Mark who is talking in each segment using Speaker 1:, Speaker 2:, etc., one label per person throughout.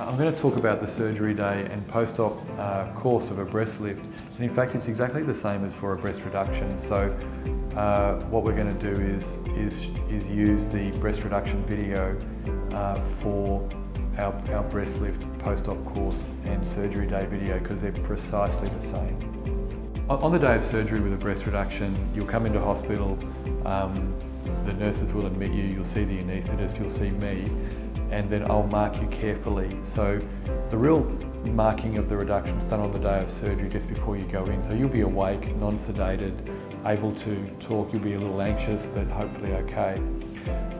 Speaker 1: I'm going to talk about the surgery day and post-op course of a breast lift. And in fact, it's exactly the same as for a breast reduction. So what we're going to do is use the breast reduction video for our breast lift post-op course and surgery day video, because they're precisely the same. On the day of surgery with a breast reduction, you'll come into hospital, the nurses will admit you, you'll see the anaesthetist, you'll see me, and then I'll mark you carefully. So the real marking of the reduction is done on the day of surgery just before you go in. So you'll be awake, non-sedated, able to talk, you'll be a little anxious, but hopefully okay.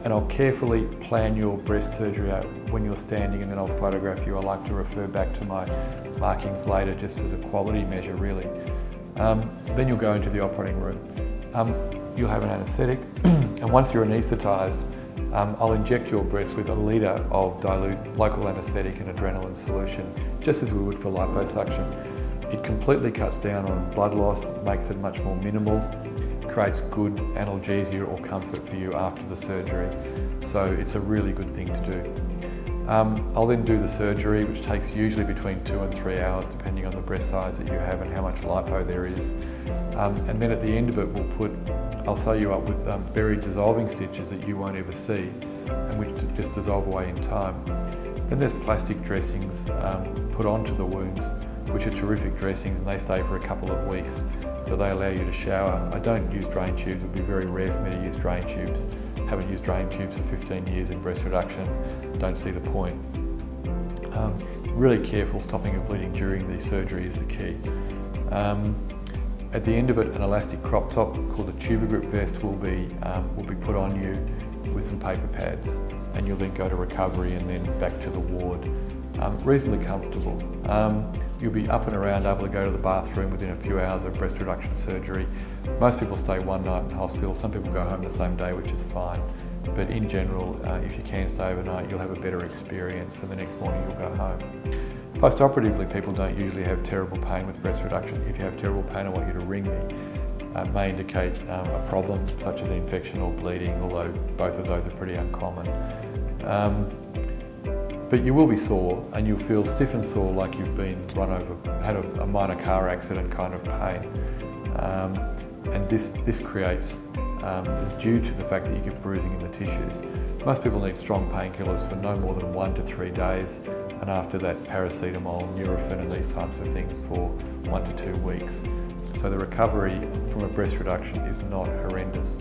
Speaker 1: And I'll carefully plan your breast surgery out when you're standing, and then I'll photograph you. I like to refer back to my markings later just as a quality measure, really. Then you'll go into the operating room. You'll have an anaesthetic, and once you're anaesthetised, I'll inject your breast with 1 litre of dilute local anaesthetic and adrenaline solution, just as we would for liposuction. It completely cuts down on blood loss, makes it much more minimal, creates good analgesia or comfort for you after the surgery. So it's a really good thing to do. I'll then do the surgery, which takes usually between 2 and 3 hours, depending on the breast size that you have and how much lipo there is. And then at the end of it, I'll sew you up with buried dissolving stitches that you won't ever see, and which just dissolve away in time. Then there's plastic dressings put onto the wounds, which are terrific dressings, and they stay for a couple of weeks. So they allow you to shower. I don't use drain tubes. It would be very rare for me to use drain tubes. Haven't used drain tubes for 15 years in breast reduction. Don't see the point. Really careful stopping of bleeding during the surgery is the key. At the end of it, an elastic crop top called a tuber grip vest will be put on you with some paper pads, and you'll then go to recovery and then back to the ward. Reasonably comfortable. You'll be up and around, able to go to the bathroom within a few hours of breast reduction surgery. Most people stay one night in hospital. Some people go home the same day, which is fine. But in general, if you can stay overnight, you'll have a better experience, and the next morning you'll go home. Post-operatively, people don't usually have terrible pain with breast reduction. If you have terrible pain, I want you to ring me. It may indicate a problem such as infection or bleeding, although both of those are pretty uncommon. But you will be sore, and you'll feel stiff and sore like you've been run over, had a minor car accident kind of pain. And this creates, is due to the fact that you get bruising in the tissues. Most people need strong painkillers for no more than 1 to 3 days, and after that paracetamol, Nurofen and these types of things for 1 to 2 weeks. So the recovery from a breast reduction is not horrendous.